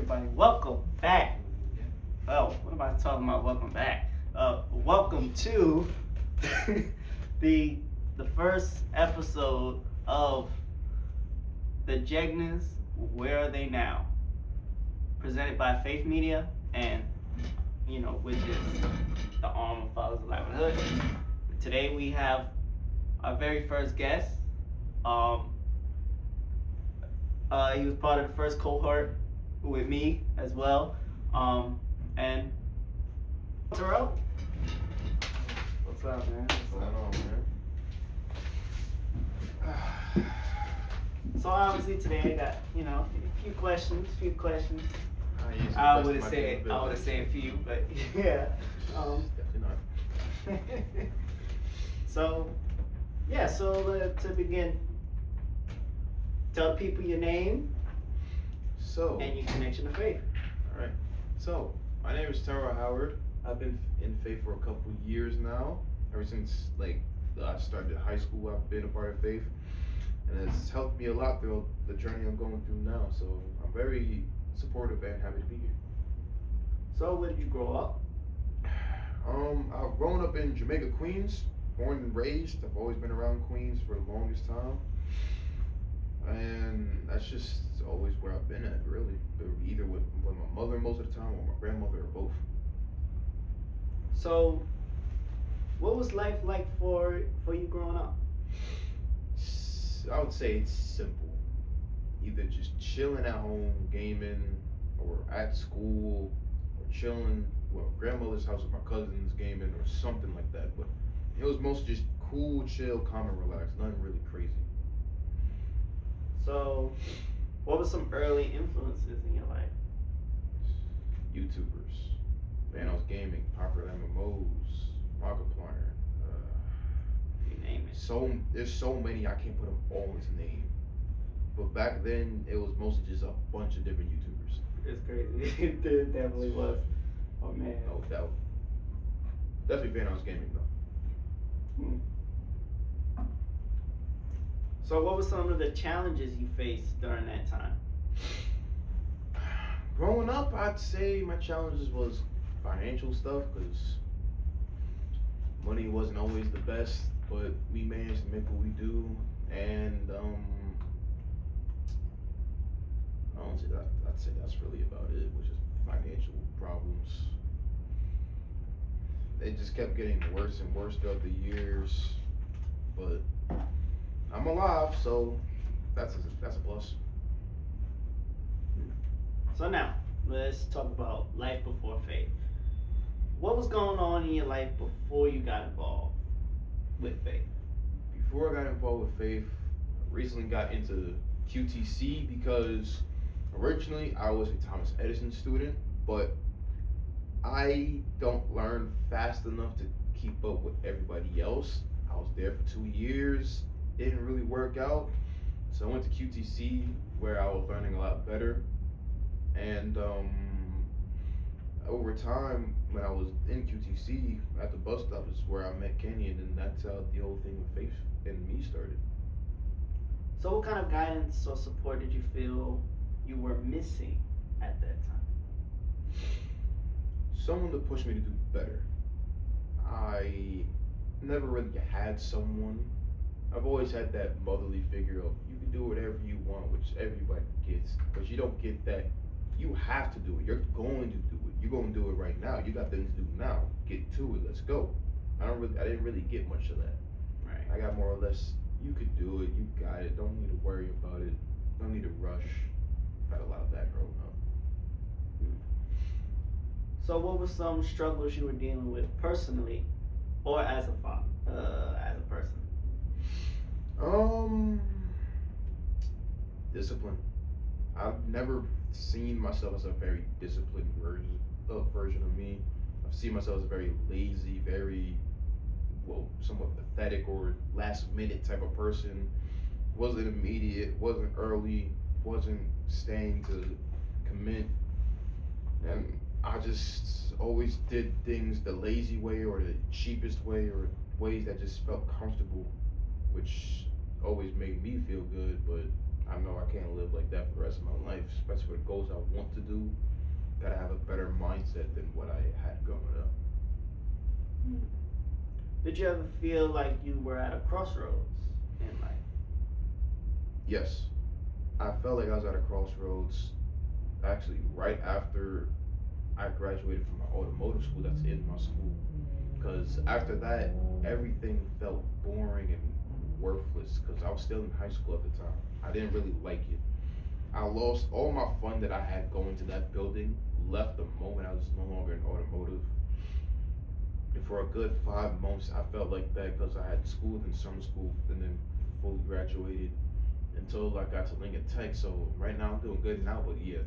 everybody. Welcome back. Oh, what am I talking about? Welcome back. Welcome to the first episode of the Jegnas. Where are they now? Presented by F.A.I.T.H Media, and which is the arm of Fathers of Livelihood. Today we have our very first guest. He was part of the first cohort with me as well. And Tyrell, what's up, man? What's going on, man? So obviously today I got a few questions. I would have said a few, but yeah. Definitely not. So to begin, tell people your name and your connection to faith. All right. So my name is Tyrell Howard. I've been in faith for a couple years now. Ever since I started high school, I've been a part of faith, and it's helped me a lot through the journey I'm going through now. So I'm very supportive and happy to be here. So where did you grow up? I've grown up in Jamaica, Queens, born and raised. I've always been around Queens for the longest time. And that's just always where I've been at, really. Either with my mother most of the time, or my grandmother, or both. So, what was life like for you growing up? I would say it's simple. Either just chilling at home, gaming, or at school, or chilling with my grandmother's house with my cousins, gaming, or something like that. But it was mostly just cool, chill, calm, and relaxed. Nothing really crazy. So, what were some early influences in your life? YouTubers, Vanos Gaming, Popular MMOs, Markiplier. You name it. There's so many, I can't put them all into name. But back then, it was mostly just a bunch of different YouTubers. It's crazy. It definitely was. Oh man. No doubt. Definitely Vanos Gaming though. So what were some of the challenges you faced during that time? Growing up, I'd say my challenges was financial stuff, because money wasn't always the best, but we managed to make what we do. And I'd say that's really about it, which is financial problems. It just kept getting worse and worse throughout the years, but I'm alive, so that's a plus. So now, let's talk about life before faith. What was going on in your life before you got involved with faith? Before I got involved with faith, I recently got into QTC because originally I was a Thomas Edison student, but I don't learn fast enough to keep up with everybody else. I was there for 2 years. Didn't really work out, so I went to QTC where I was learning a lot better. And over time, when I was in QTC at the bus stop is where I met Kenny, and then that's how the whole thing with faith and me started. So what kind of guidance or support did you feel you were missing at that time? Someone to push me to do better. I never really had someone. I've always had that motherly figure of you can do whatever you want, which everybody gets, but you don't get that you have to do it. You're going to do it. You're going to do it right now. You got things to do now. Get to it. Let's go. I didn't really get much of that. Right. I got more or less, you could do it. You got it. Don't need to worry about it. Don't need to rush. Had a lot of that growing up. So what were some struggles you were dealing with personally, or as a father, as a person? Discipline. I've never seen myself as a very disciplined version of me. I've seen myself as a very lazy, somewhat pathetic or last minute type of person. Wasn't immediate, wasn't early, wasn't staying to commit. And I just always did things the lazy way or the cheapest way or ways that just felt comfortable, which always made me feel good, but I know I can't live like that for the rest of my life, especially for the goals I want to do. Gotta have a better mindset than what I had growing up. Did you ever feel like you were at a crossroads in life? Yes, I felt like I was at a crossroads actually right after I graduated from my automotive school that's in my school. Because after that, everything felt boring and worthless because I was still in high school at the time. I didn't really like it. I lost all my fun that I had going to that building, left the moment I was no longer in automotive. And for a good 5 months, I felt like that because I had school, then summer school, and then fully graduated until I got to Lincoln Tech. So right now I'm doing good now, but yeah,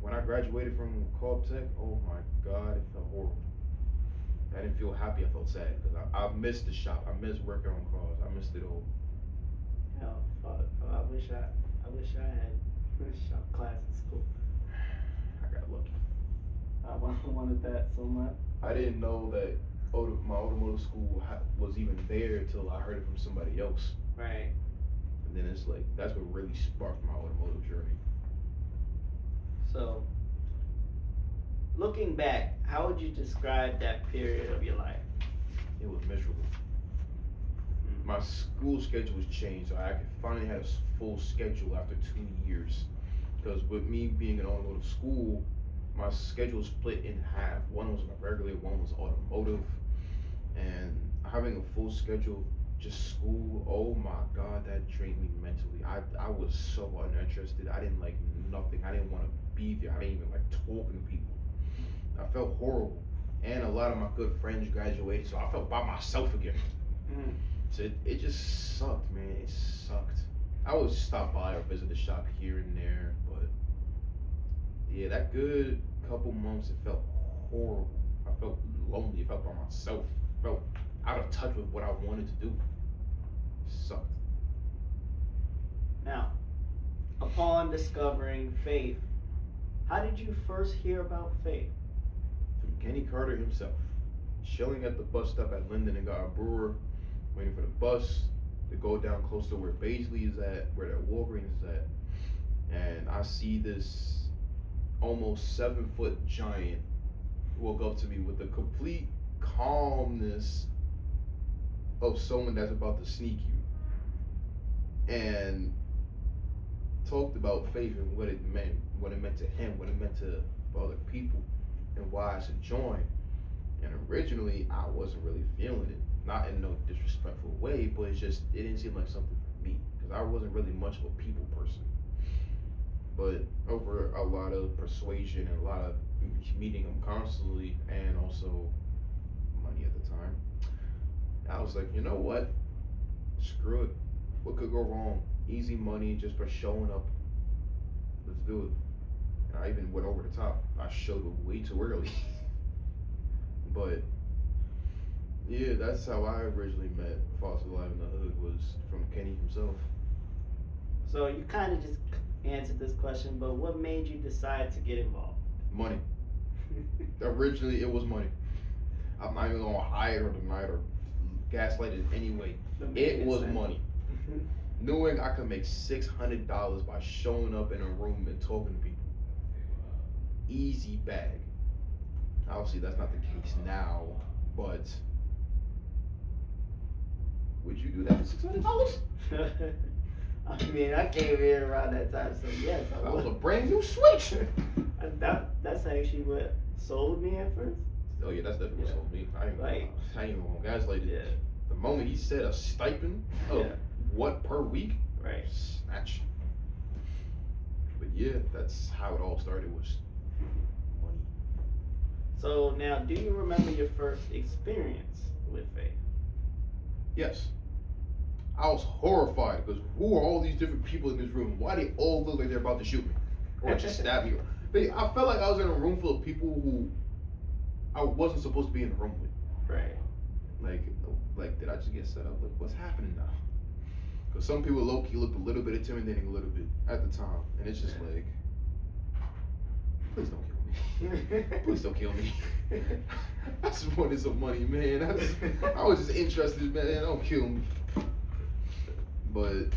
when I graduated from Cohort Tech, oh my God, it felt horrible. I didn't feel happy, I felt sad because I missed the shop. I missed working on cars. I missed it all. Hell, fuck. I wish I had shop class in school. I got lucky. I wanted that so much. I didn't know that my automotive school was even there until I heard it from somebody else. Right. And then it's like, that's what really sparked my automotive journey. So, looking back, how would you describe that period of your life? It was miserable. My school schedule was changed, so I finally had a full schedule after 2 years. Because with me being in automotive school, my schedule was split in half. One was regular, one was automotive. And having a full schedule, just school, oh my God, that drained me mentally. I was so uninterested. I didn't like nothing. I didn't want to be there. I didn't even like talking to people. I felt horrible. And a lot of my good friends graduated, so I felt by myself again. So it just sucked, man. It sucked. I would stop by or visit the shop here and there, but yeah, that good couple months, it felt horrible. I felt lonely. I felt by myself. I felt out of touch with what I wanted to do. It sucked. Now, upon discovering F.A.I.T.H, how did you first hear about F.A.I.T.? From Kenny Carter himself, chilling at the bus stop at Linden and got a brewer, waiting for the bus to go down close to where Baisley is at, where that Walgreens is at, and I see this almost 7-foot giant walk up to me with the complete calmness of someone that's about to sneak you, and talked about faith and what it meant to him, what it meant to other people, and why I should join. And originally, I wasn't really feeling it, not in no disrespectful way, but it didn't seem like something for me, because I wasn't really much of a people person. But over a lot of persuasion and a lot of meeting them constantly, and also money at the time, I was like, you know what? Screw it. What could go wrong? Easy money just for showing up. Let's do it. And I even went over the top. I showed up way too early. But yeah, that's how I originally met Foster Live in the Hood, was from Kenny himself. So you kind of just answered this question, but what made you decide to get involved? Money. Originally, it was money. I'm not even gonna hide or deny it or gaslight it anyway. It was money. Knowing I could make $600 by showing up in a room and talking to people. Easy bag. Obviously, that's not the case now, but would you do that for $600? I mean, I came in around that time, so yes, I That would. was a brand new switch. That's actually what sold me at first. Oh yeah, that's definitely what sold me. I ain't even gonna gaslight it. Yeah. The moment he said a stipend of what per week, Right. snatch. But yeah, that's how it all started, was money. So now, do you remember your first experience with F.A.I.T.H? Yes. I was horrified because who are all these different people in this room? Why they all look like they're about to shoot me or just stab me? I felt like I was in a room full of people who I wasn't supposed to be in the room with. Right. Like, did I just get set up? Like, what's happening now? Because some people low-key looked a little bit intimidating, a little bit at the time, and it's just like, please don't kill me. Please don't kill me. I just wanted some money, man. I was just interested, man. Don't kill me. But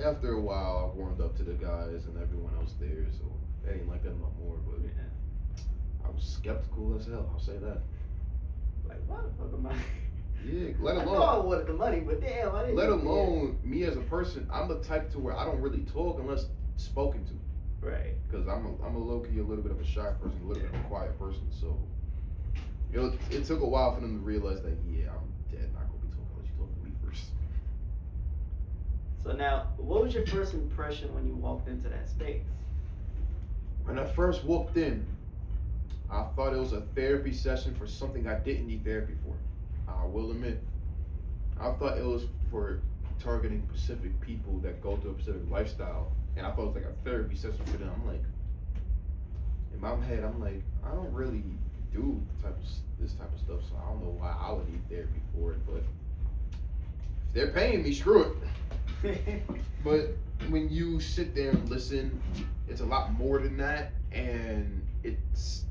after a while, I warmed up to the guys and everyone else there, so I ain't like that no more. But I was skeptical as hell. I'll say that. Like, why the fuck am I? Yeah, let I know I alone. wanted the money, but damn, I didn't. Let alone me as a person, I'm the type to where I don't really talk unless spoken to. Right. Because I'm a low key, a little bit of a shy person, a little bit of a quiet person. So it took a while for them to realize that I'm dead, not gonna be talking unless you talk to me first. So now, what was your first impression when you walked into that space? When I first walked in, I thought it was a therapy session for something I didn't need therapy for. I will admit. I thought it was for targeting specific people that go through a specific lifestyle, and I thought it was like a therapy session for them. I'm like, in my head, I'm like, I don't really do this type of stuff, so I don't know why I would need therapy for it. But if they're paying me, screw it. But when you sit there and listen, it's a lot more than that, and it's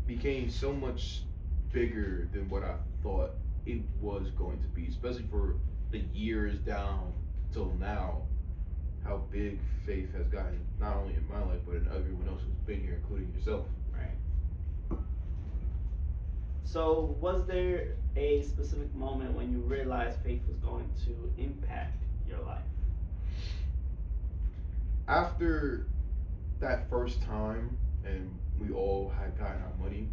became so much bigger than what I thought it was going to be, especially for the years down till now. How big faith has gotten, not only in my life but in everyone else who's been here, including yourself. Right. So, was there a specific moment when you realized faith was going to impact your life? After that first time, and we all had gotten our money,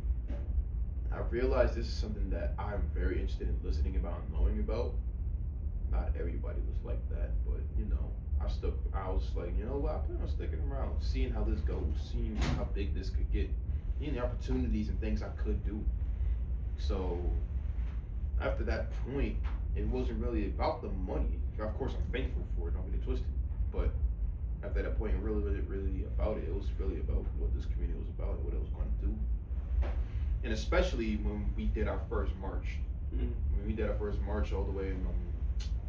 I realized this is something that I'm very interested in listening about and knowing about. Not everybody was like that, but I was like, you know what, I plan on sticking around, seeing how this goes, seeing how big this could get, seeing the opportunities and things I could do. So after that point, it wasn't really about the money. Of course, I'm thankful for it, don't get it twisted. But after that point, it really wasn't really about it. It was really about what this community was about and what it was going to do. And especially when we did our first march. Mm-hmm. When we did our first march all the way in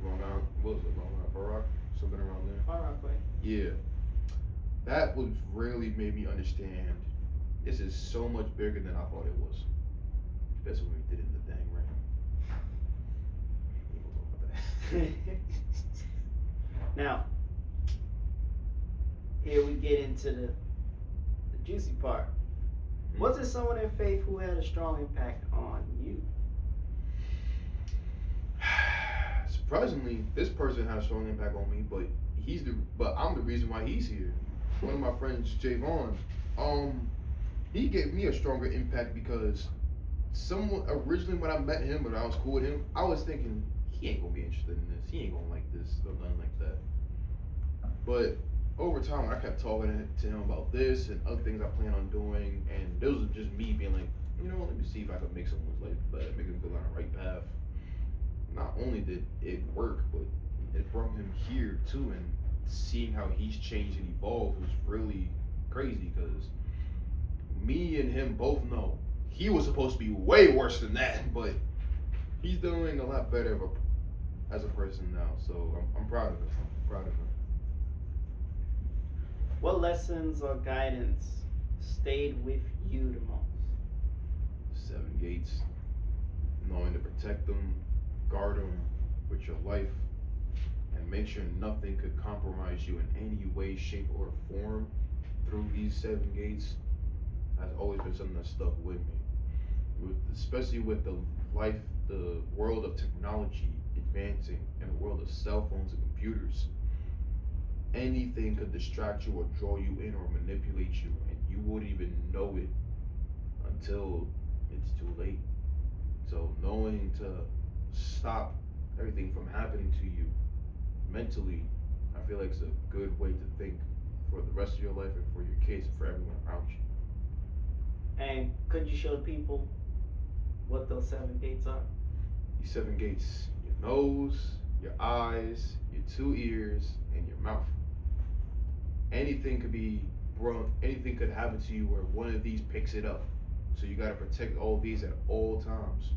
Long Island, what was it, Long Island, Far Rock? Something around there. Far Rock way. Yeah. That was really made me understand this is so much bigger than I thought it was. Especially when we did it in the dang rain. We ain't gonna talk about that. Now, here we get into the juicy part. Was there someone in faith who had a strong impact on you? Surprisingly, this person had a strong impact on me, but I'm the reason why he's here. One of my friends, Javon, he gave me a stronger impact because someone originally when I met him, when I was cool with him, I was thinking he ain't gonna be interested in this. He ain't gonna like this or nothing like that. But over time, when I kept talking to him about this and other things I plan on doing, and this was just me being like, let me see if I can make someone's life better, make them go down the right path. Not only did it work, but it brought him here too, and seeing how he's changed and evolved was really crazy because me and him both know he was supposed to be way worse than that, but he's doing a lot better as a person now, so I'm proud of him. I'm proud of him. What lessons or guidance stayed with you the most? 7 gates, knowing to protect them, guard them with your life, and make sure nothing could compromise you in any way, shape, or form through these 7 gates has always been something that stuck with me. Especially with the world of technology advancing and the world of cell phones and computers. Anything could distract you or draw you in or manipulate you, and you wouldn't even know it until it's too late. So knowing to stop everything from happening to you mentally, I feel like it's a good way to think for the rest of your life and for your kids and for everyone around you. And could you show the people what those 7 gates are? These 7 gates: your nose, your eyes, your 2 ears, and your mouth. Anything could happen to you where one of these picks it up. So you gotta protect all of these at all times.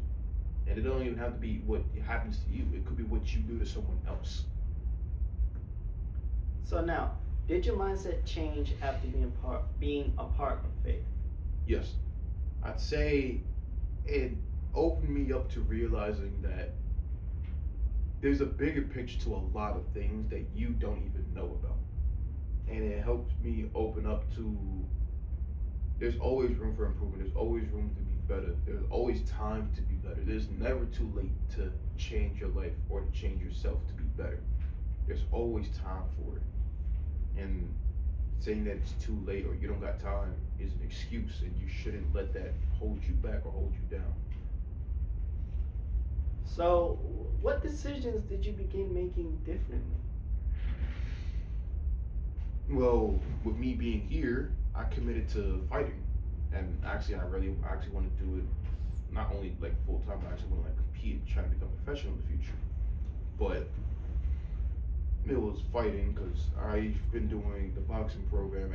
And it don't even have to be what happens to you. It could be what you do to someone else. So now, did your mindset change after being a part of faith? Yes. I'd say it opened me up to realizing that there's a bigger picture to a lot of things that you don't even know about. And it helps me open up to there's always room for improvement. There's always room to be better. There's always time to be better. There's never too late to change your life or to change yourself to be better. There's always time for it. And saying that it's too late or you don't got time is an excuse, and you shouldn't let that hold you back or hold you down. So, what decisions did you begin making differently? Well, with me being here, I committed to fighting, and actually, I actually want to do it not only like full time, but I actually want to like compete and try to become a professional in the future. But it was fighting because I've been doing the boxing program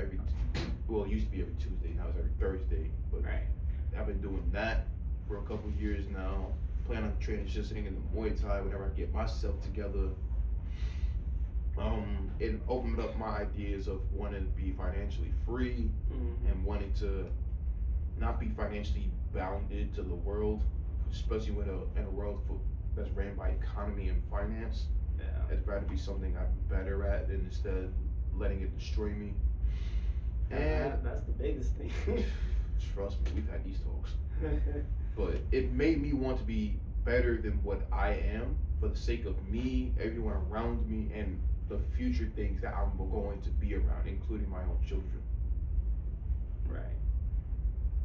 well, it used to be every Tuesday, now it's every Thursday. But Right. I've been doing that for a couple years now. Plan on transitioning into Muay Thai whenever I get myself together. It opened up my ideas of wanting to be financially free and wanting to not be financially bounded to the world, especially in a world that's ran by economy and finance. Yeah. I'd rather be something I'm better at than instead letting it destroy me. And that's the biggest thing. trust me, we've had these talks. But it made me want to be better than what I am for the sake of me, everyone around me, and the future things that I'm going to be around, including my own children. Right.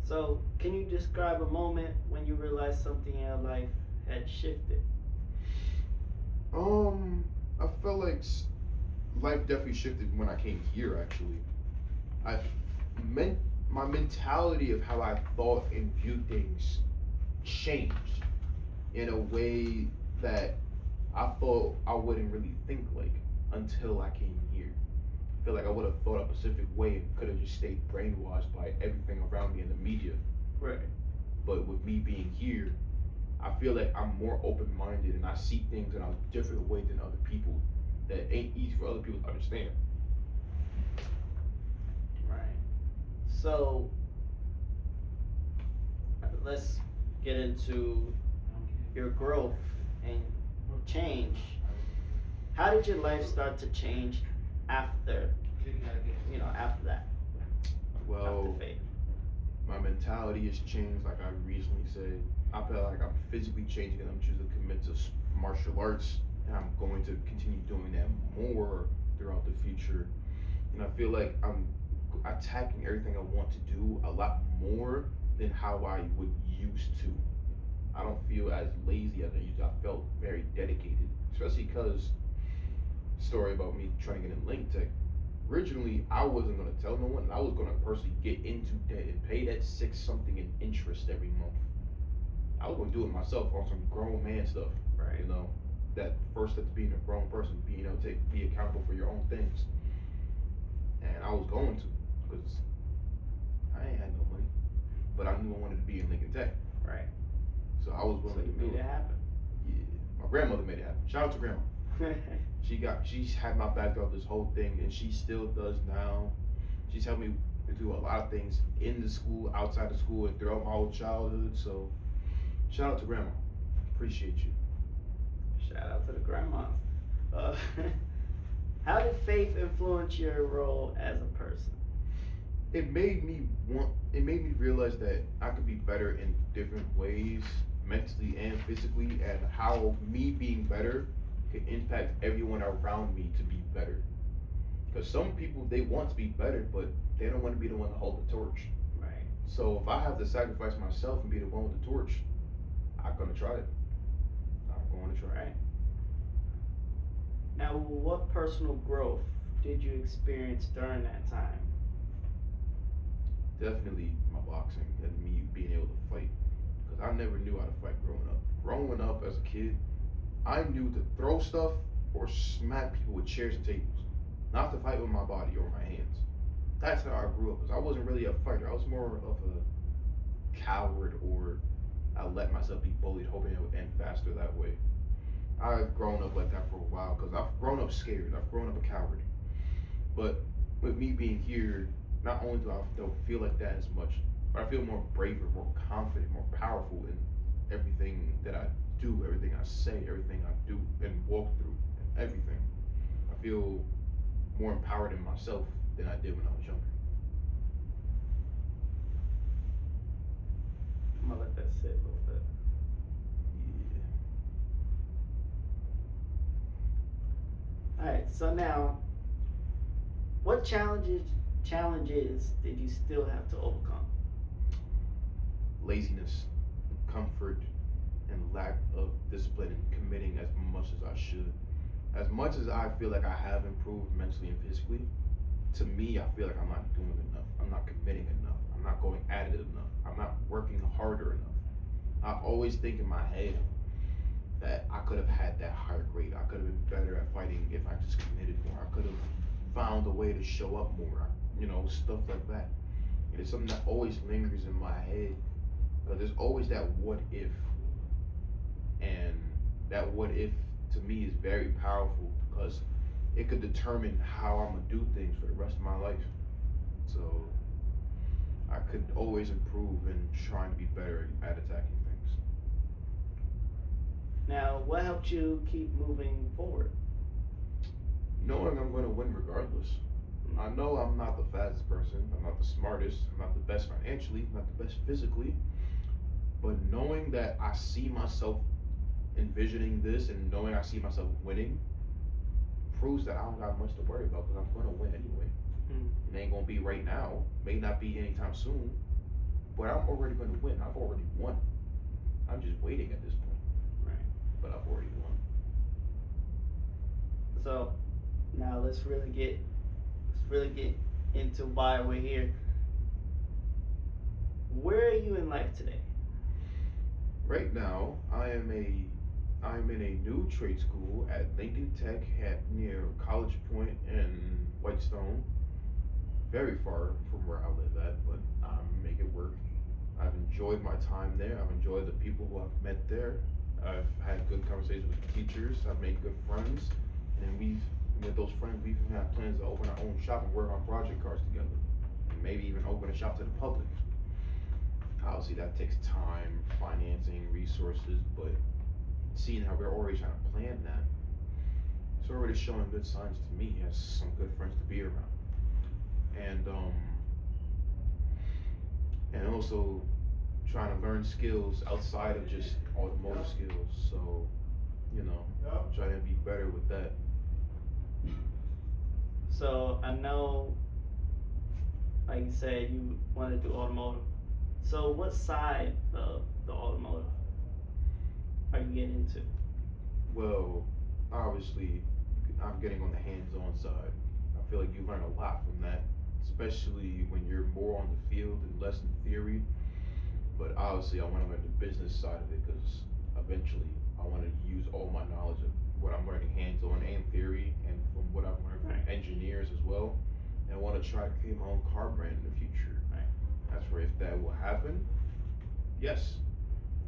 So, can you describe a moment when you realized something in your life had shifted? I felt like life definitely shifted when I came here. Actually, my mentality of how I thought and viewed things changed in a way that I thought I wouldn't really think like until I came here. I feel like I would have thought a specific way and could have just stayed brainwashed by everything around me in the media. Right. But with me being here, I feel like I'm more open-minded and I see things in a different way than other people that ain't easy for other people to understand. Right. So, let's get into your growth and change. How did your life start to change after that? Well, After F.A.I.T.H. my mentality has changed, like I recently said. I feel like I'm physically changing and I'm choosing to commit to martial arts, and I'm going to continue doing that more throughout the future. And I feel like I'm attacking everything I want to do a lot more than how I would used to. I don't feel as lazy as I used to. I felt very dedicated, especially because story about me trying to get in link tech. Originally, I wasn't gonna tell no one. I was gonna personally get into debt and pay that $6 something in interest every month. I was gonna do it myself on some grown man stuff, Right. you know. That first step to being a grown person, being able to be accountable for your own things. And I was going to, because I ain't had no money, but I knew I wanted to be in Lincoln Tech. Right. So I was So willing you to do made it happen. Yeah, my grandmother made it happen. Shout out to grandma. She's had my back throughout this whole thing, and she still does now. She's helped me do a lot of things in the school, outside the school, and throughout my whole childhood. So, shout out to grandma. Appreciate you. Shout out to the grandmas. How did faith influence your role as a person? It made me realize that I could be better in different ways, mentally and physically, and how me being better could impact everyone around me to be better. Because some people, they want to be better, but they don't want to be the one to hold the torch. Right. So if I have to sacrifice myself and be the one with the torch, I'm gonna try it. I'm going to try it. Right. Now, what personal growth did you experience during that time? Definitely my boxing and me being able to fight. Because I never knew how to fight growing up. Growing up as a kid, I knew to throw stuff or smack people with chairs and tables, not to fight with my body or my hands. That's how I grew up, because I wasn't really a fighter. I was more of a coward, or I let myself be bullied, hoping it would end faster that way. I've grown up like that for a while, because I've grown up scared. I've grown up a coward. But with me being here, not only do I don't feel like that as much, but I feel more braver, more confident, more powerful in everything that I do, everything I say, everything I do and walk through, and everything. I feel more empowered in myself than I did when I was younger. I'm gonna let that sit a little bit. Yeah. All right, so now, what challenges did you still have to overcome? Laziness, comfort, and lack of discipline in committing as much as I should. As much as I feel like I have improved mentally and physically, to me, I feel like I'm not doing enough. I'm not committing enough. I'm not going at it enough. I'm not working harder enough. I always think in my head that I could have had that higher grade. I could have been better at fighting if I just committed more. I could have found a way to show up more, stuff like that. And it's something that always lingers in my head, because there's always that what if. And that what if to me is very powerful, because it could determine how I'm gonna do things for the rest of my life. So I could always improve and trying to be better at attacking things. Now, what helped you keep moving forward? Knowing I'm gonna win regardless. I know I'm not the fastest person, I'm not the smartest, I'm not the best financially, I'm not the best physically, but knowing that I see myself envisioning this and knowing I see myself winning proves that I don't got much to worry about, because I'm gonna win anyway. It ain't gonna be right now, may not be anytime soon, but I'm already gonna win. I've already won. I'm just waiting at this point. Right. But I've already won. So now let's really get into why we're here. Where are you in life today? Right now, I'm in a new trade school at Lincoln Tech near College Point and Whitestone. Very far from where I live at, but I'm making it work. I've enjoyed my time there. I've enjoyed the people who I've met there. I've had good conversations with the teachers. I've made good friends, and with those friends, we've even had plans to open our own shop and work on project cards together, and maybe even open a shop to the public. Obviously, that takes time, financing, resources, but seeing how we're already trying to plan that, it's already showing good signs to me. He has some good friends to be around, and also trying to learn skills outside of just automotive skills. So, trying to be better with that. So I know, like you said, you want to do automotive. So what side of the automotive are you getting into? Well, obviously, I'm getting on the hands-on side. I feel like you learn a lot from that, especially when you're more on the field and less in theory. But obviously, I want to learn the business side of it, because eventually I want to use all my knowledge of what I'm learning hands-on and theory, and from what I've learned from engineers as well, and I want to try to create my own car brand in the future. Right. As for if that will happen, yes.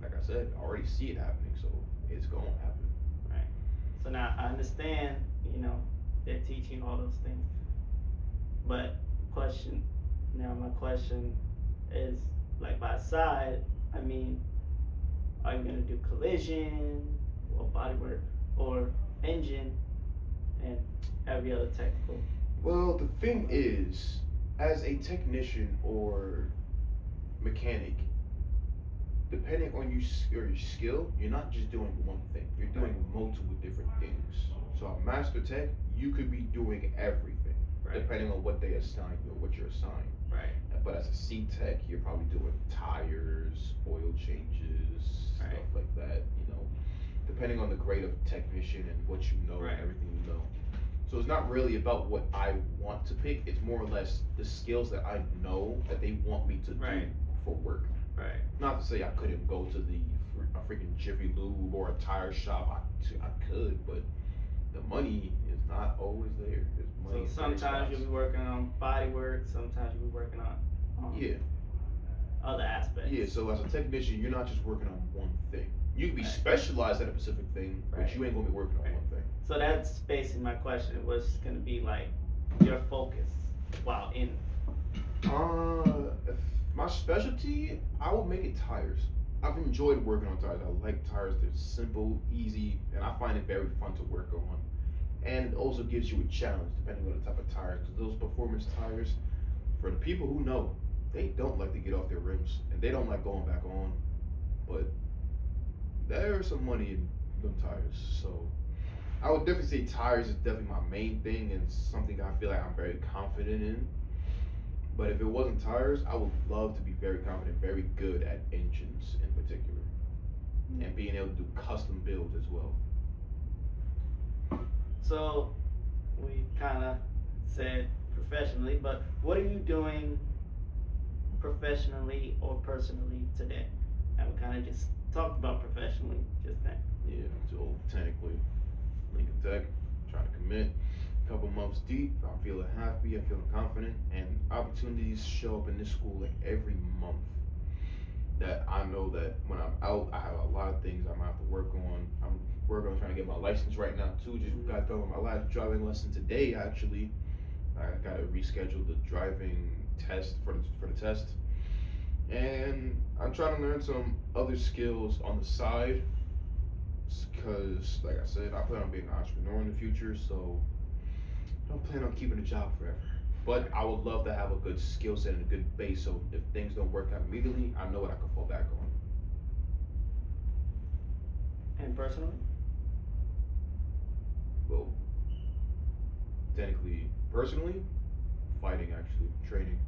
Like I said, I already see it happening, so it's going to happen. Right. So now I understand, they're teaching all those things, but my question is, like, by side, I mean, are you gonna do collision or bodywork or engine and every other technical? Well, the thing is, as a technician or mechanic, depending on your skill, you're not just doing one thing. You're doing multiple different things. So a master tech, you could be doing everything, depending on what they assign you or what you're assigned. Right. But as a C tech, you're probably doing tires, oil changes, stuff like that. Depending on the grade of technician and what you know and everything you know. So it's not really about what I want to pick. It's more or less the skills that I know that they want me to do for work. Right. Not to say I couldn't go to a freaking Jiffy Lube or a tire shop. I could, but the money is not always there. So sometimes you'll be working on body work. Sometimes you'll be working on other aspects. Yeah. So as a technician, you're not just working on one thing. You can be specialized at a specific thing, but you ain't gonna be working on one thing. So that's basically my question. What's gonna be like your focus while in? If my specialty, I will make it tires. I've enjoyed working on tires. I like tires. They're simple, easy, and I find it very fun to work on. And it also gives you a challenge depending on the type of tires. Because those performance tires, for the people who know, they don't like to get off their rims and they don't like going back on. But there's some money in them tires. So I would definitely say tires is definitely my main thing and something I feel like I'm very confident in. But if it wasn't tires, I would love to be very confident, very good at engines in particular, and being able to do custom builds as well. So we kind of said professionally, but what are you doing professionally or personally today? And we kind of just talked about professionally just then. Yeah, so technically, Lincoln Tech, trying to commit. Couple months deep, I'm feeling happy, I'm feeling confident, and opportunities show up in this school like every month that I know that when I'm out, I have a lot of things I'm gonna have to work on. I'm working on trying to get my license right now too. Just got done with my last driving lesson today actually. I gotta reschedule the driving test for the test. And I'm trying to learn some other skills on the side because like I said, I plan on being an entrepreneur in the future, so I don't plan on keeping a job forever. But I would love to have a good skill set and a good base so if things don't work out immediately, I know what I can fall back on. And personally? Well, technically, personally, fighting actually, training.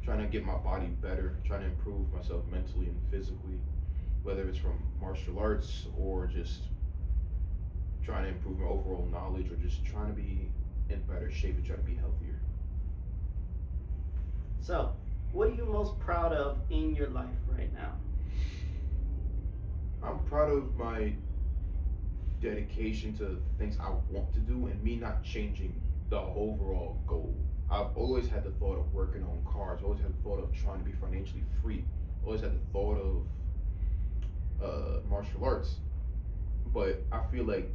Trying to get my body better, trying to improve myself mentally and physically, whether it's from martial arts or just trying to improve my overall knowledge or just trying to be in better shape and try to be healthier. So, what are you most proud of in your life right now? I'm proud of my dedication to things I want to do and me not changing the overall goal. I've always had the thought of working on cars, always had the thought of trying to be financially free, always had the thought of martial arts. But I feel like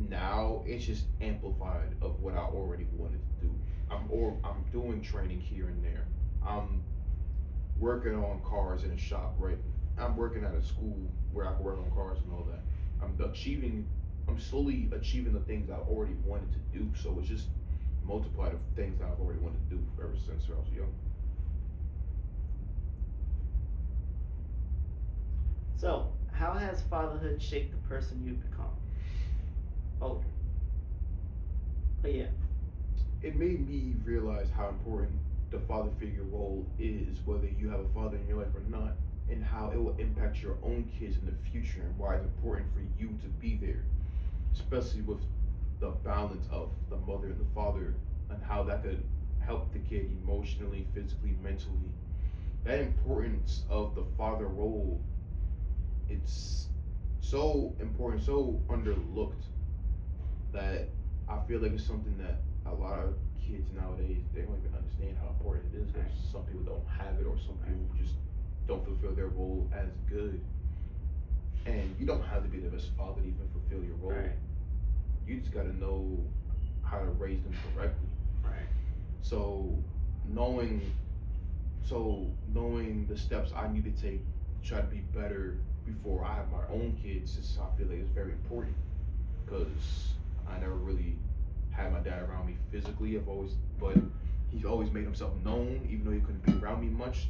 now it's just amplified of what I already wanted to do. I'm doing training here and there. I'm working on cars in a shop, right? I'm working at a school where I can work on cars and all that. I'm slowly achieving the things I already wanted to do. So it's just multiplied of things that I've already wanted to do ever since I was young. So, how has fatherhood shaped the person you've become? Older. But yeah. It made me realize how important the father figure role is, whether you have a father in your life or not, and how it will impact your own kids in the future and why it's important for you to be there, especially with the balance of the mother and the father and how that could help the kid emotionally, physically, mentally. That importance of the father role, it's so important, so underlooked that I feel like it's something that a lot of kids nowadays, they don't even understand how important it is. Because some people don't have it or some people just don't fulfill their role as good. And you don't have to be the best father to even fulfill your role. Right. You just gotta know how to raise them correctly. Right. So knowing the steps I need to take to try to be better before I have my own kids, I feel like it's very important because I never really had my dad around me physically. But he's always made himself known, even though he couldn't be around me much.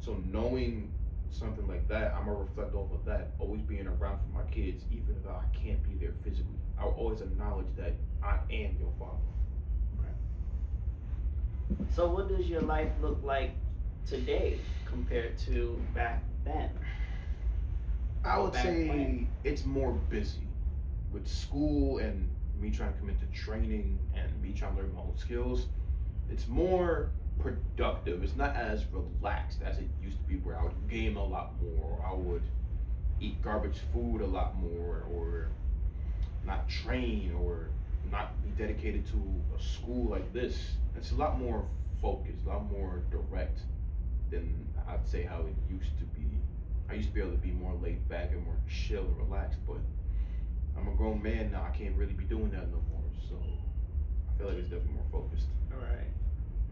So knowing something like that, I'm gonna reflect off of that, always being around for my kids, even if I can't be there physically. I'll always acknowledge that I am your father. Right. So what does your life look like today compared to back then? I would say it's more busy with school and me trying to commit to training and me trying to learn my own skills. It's more productive. It's not as relaxed as it used to be, where I would game a lot more, or I would eat garbage food a lot more, or not train, or not be dedicated to a school like this. It's a lot more focused, a lot more direct than I'd say how it used to be. I used to be able to be more laid back and more chill and relaxed, but I'm a grown man now. I can't really be doing that no more. So I feel like it's definitely more focused. All right.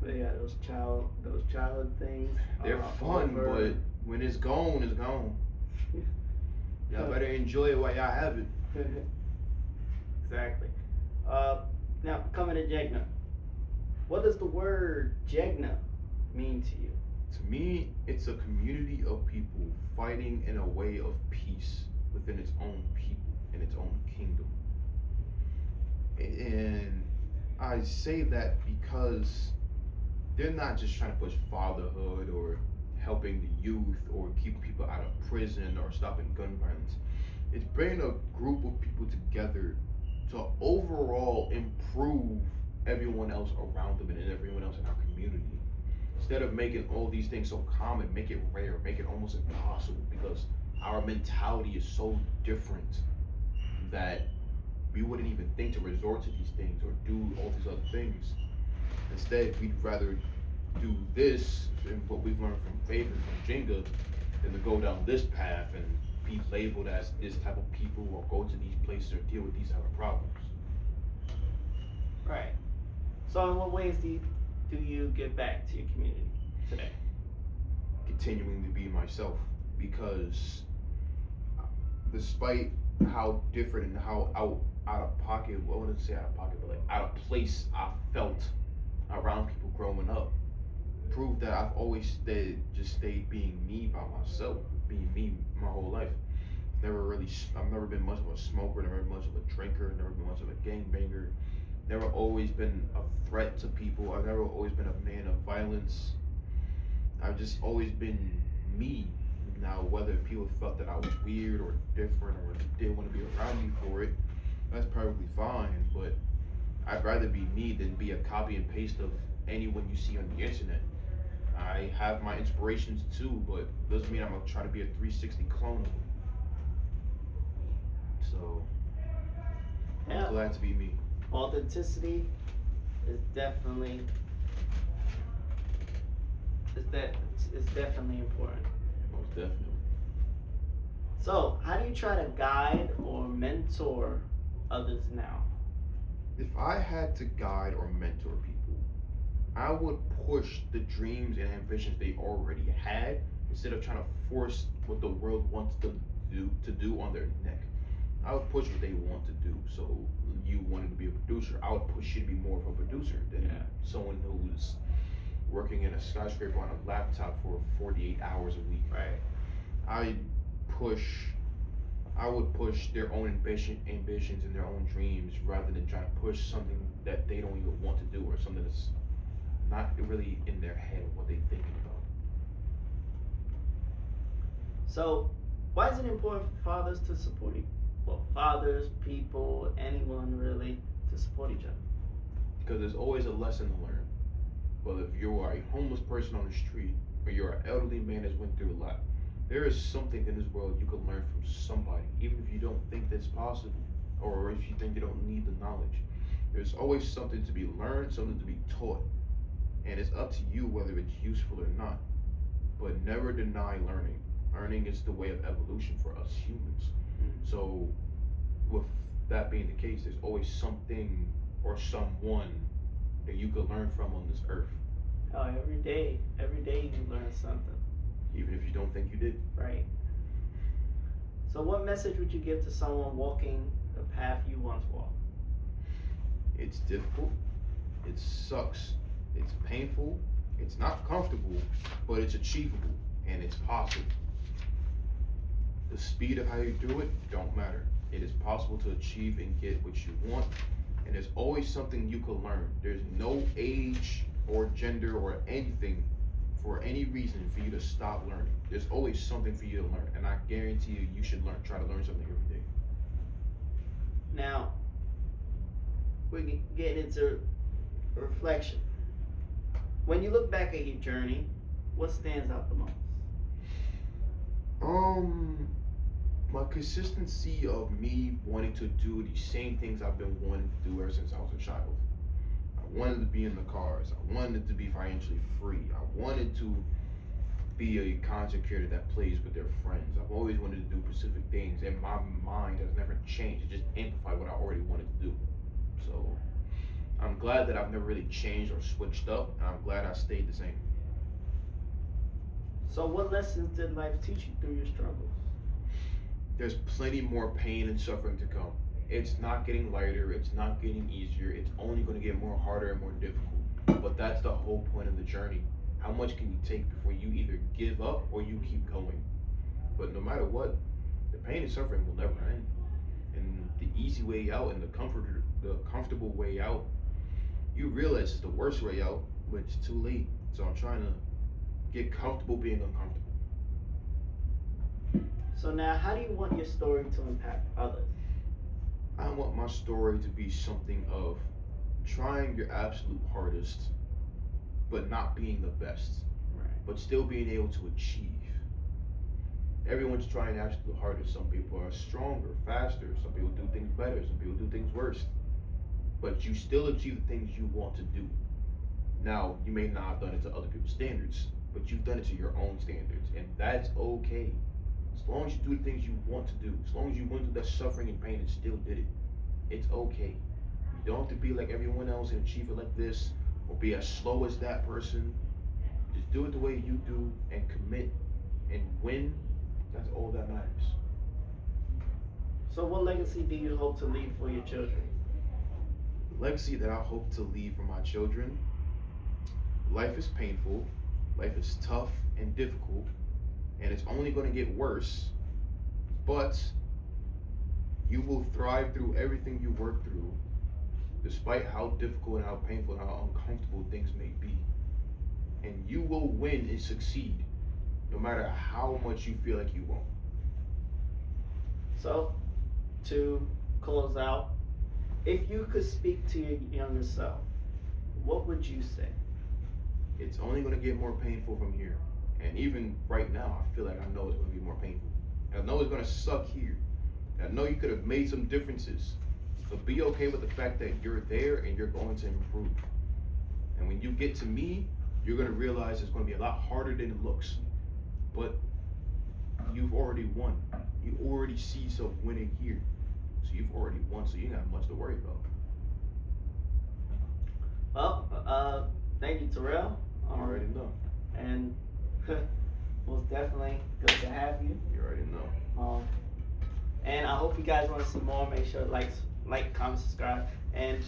But yeah, those childhood things. They're fun, over. but when it's gone, it's gone. Y'all better enjoy it while y'all have it. Exactly. Now, coming to Jegna. What does the word Jegna mean to you? To me, it's a community of people fighting in a way of peace within its own people and its own kingdom. And I say that because they're not just trying to push fatherhood or helping the youth or keeping people out of prison or stopping gun violence. It's bringing a group of people together to overall improve everyone else around them and everyone else in our community. Instead of making all these things so common, make it rare, make it almost impossible, because our mentality is so different that we wouldn't even think to resort to these things or do all these other things. Instead, we'd rather do this, and what we've learned from Faith and from Jenga, than to go down this path and be labeled as this type of people or go to these places or deal with these type of problems. Right. So in what ways do you give back to your community today? Continuing to be myself, because despite how different and how out of pocket, well, I wouldn't say out of pocket, but like out of place I felt around people growing up, proved that I've always stayed being me by myself, being me my whole life. I've never been much of a smoker, never been much of a drinker, never been much of a gangbanger, never always been a threat to people. I've never always been a man of violence. I've just always been me. Now, whether people felt that I was weird or different or didn't want to be around me for it, that's perfectly fine, but I'd rather be me than be a copy and paste of anyone you see on the internet. I have my inspirations too, but doesn't mean I'm gonna try to be a 360 clone of them. So, Yeah. I'm glad to be me. Authenticity is definitely important. Most definitely. So, how do you try to guide or mentor others now? If I had to guide or mentor people, I would push the dreams and ambitions they already had instead of trying to force what the world wants them to do on their neck. I would push what they want to do. So you wanted to be a producer, I would push you to be more of a producer than someone who's working in a skyscraper on a laptop for 48 hours a week. Right. I would push their own ambitions and their own dreams rather than trying to push something that they don't even want to do or something that's not really in their head what they're thinking about. So, why is it important for fathers to support each other? Well, fathers, people, anyone really, to support each other? Because there's always a lesson to learn. Whether if you are a homeless person on the street or you're an elderly man that's went through a lot, there is something in this world you can learn from somebody, even if you don't think that's possible, or if you think you don't need the knowledge. There's always something to be learned, something to be taught, and it's up to you whether it's useful or not. But never deny learning. Learning is the way of evolution for us humans. So, with that being the case, there's always something or someone that you could learn from on this earth. Oh, every day you learn something. Even if you don't think you did. Right. So what message would you give to someone walking the path you once walked? It's difficult, it sucks, it's painful, it's not comfortable, but it's achievable, and it's possible. The speed of how you do it don't matter. It is possible to achieve and get what you want, and there's always something you can learn. There's no age or gender or anything for any reason for you to stop learning. There's always something for you to learn, and I guarantee you, you should try to learn something every day. Now, we're getting into reflection. When you look back at your journey, what stands out the most? My consistency of me wanting to do the same things I've been wanting to do ever since I was a child. I wanted to be in the cars. I wanted to be financially free. I wanted to be a content creator that plays with their friends. I've always wanted to do specific things, and my mind has never changed. It just amplified what I already wanted to do. So I'm glad that I've never really changed or switched up, and I'm glad I stayed the same. So what lessons did life teach you through your struggles? there's plenty more pain and suffering to come. It's not getting lighter, it's not getting easier, it's only going to get more harder and more difficult. But that's the whole point of the journey. How much can you take before you either give up or you keep going? But no matter what, the pain and suffering will never end. And the easy way out and the comfortable way out, you realize it's the worst way out, but it's too late. So I'm trying to get comfortable being uncomfortable. So now, how do you want your story to impact others? I want my story to be something of trying your absolute hardest, but not being the best, Right. but still being able to achieve. Everyone's trying their absolute hardest. Some people are stronger, faster. Some people do things better. Some people do things worse. But you still achieve the things you want to do. Now, you may not have done it to other people's standards, but you've done it to your own standards, and that's okay. As long as you do the things you want to do, as long as you went through that suffering and pain and still did it, it's okay. You don't have to be like everyone else and achieve it like this, or be as slow as that person. Just do it the way you do and commit and win. That's all that matters. So what legacy do you hope to leave for your children? The legacy that I hope to leave for my children: life is painful, life is tough and difficult, and it's only going to get worse, but you will thrive through everything you work through, despite how difficult and how painful and how uncomfortable things may be. And you will win and succeed, no matter how much you feel like you won't. So, to close out, if you could speak to your younger self, what would you say? It's only going to get more painful from here. And even right now, I feel like I know it's going to be more painful. I know it's going to suck here. I know you could have made some differences. But be okay with the fact that you're there and you're going to improve. And when you get to me, you're going to realize it's going to be a lot harder than it looks. But you've already won. You already see yourself winning here. So you've already won, so you don't have much to worry about. Well, thank you, Tyrell. You already know. And most definitely good to have you. You already know. And I hope you guys want to see more. Make sure to like, comment, subscribe, and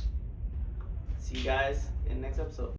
see you guys in the next episode.